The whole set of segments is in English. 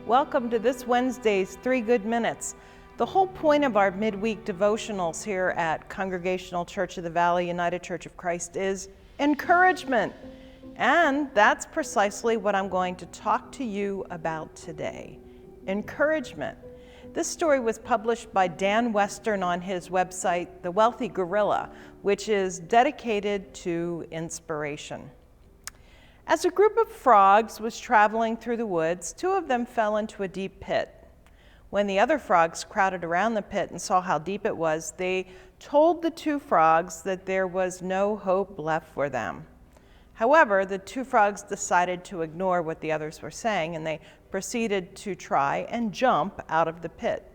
Welcome to this Wednesday's 3 Good Minutes. The whole point of our midweek devotionals here at Congregational Church of the Valley United Church of Christ is encouragement. And that's precisely what I'm going to talk to you about today. Encouragement. This story was published by Dan Western on his website, The Wealthy Gorilla, which is dedicated to inspiration. As a group of frogs was traveling through the woods, 2 of them fell into a deep pit. When the other frogs crowded around the pit and saw how deep it was, they told the 2 frogs that there was no hope left for them. However, the 2 frogs decided to ignore what the others were saying, and they proceeded to try and jump out of the pit.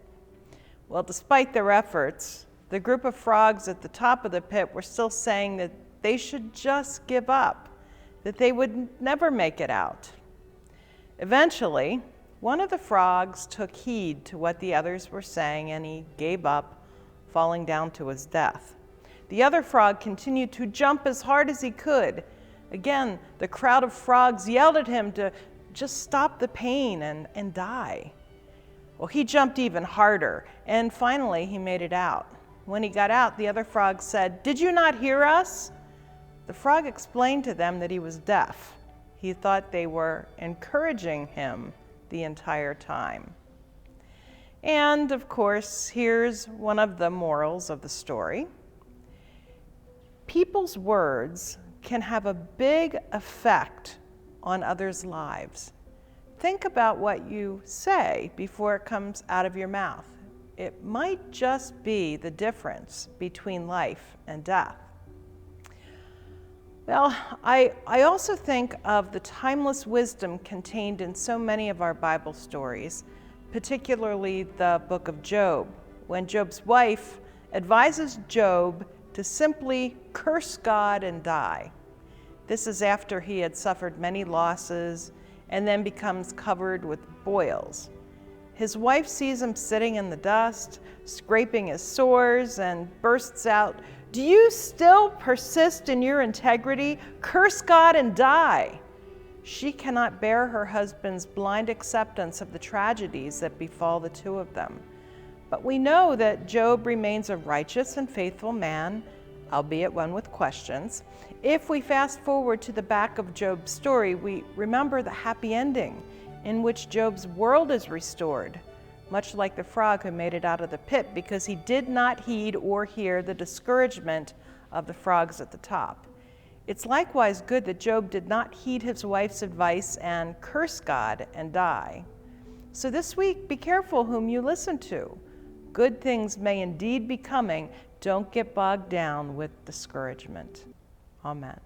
Well, despite their efforts, the group of frogs at the top of the pit were still saying that they should just give up, that they would never make it out. Eventually, one of the frogs took heed to what the others were saying, and he gave up, falling down to his death. The other frog continued to jump as hard as he could. Again, the crowd of frogs yelled at him to just stop the pain and die. Well, he jumped even harder, and finally he made it out. When he got out, the other frog said, "Did you not hear us?" The frog explained to them that he was deaf. He thought they were encouraging him the entire time. And of course, here's one of the morals of the story. People's words can have a big effect on others' lives. Think about what you say before it comes out of your mouth. It might just be the difference between life and death. Well, I also think of the timeless wisdom contained in so many of our Bible stories, particularly the book of Job, when Job's wife advises Job to simply curse God and die. This is after he had suffered many losses and then becomes covered with boils. His wife sees him sitting in the dust, scraping his sores, and bursts out, "Do you still persist in your integrity? Curse God and die." She cannot bear her husband's blind acceptance of the tragedies that befall the 2 of them. But we know that Job remains a righteous and faithful man, albeit one with questions. If we fast forward to the back of Job's story, we remember the happy ending in which Job's world is restored, much like the frog who made it out of the pit because he did not heed or hear the discouragement of the frogs at the top. It's likewise good that Job did not heed his wife's advice and curse God and die. So this week, be careful whom you listen to. Good things may indeed be coming. Don't get bogged down with discouragement. Amen.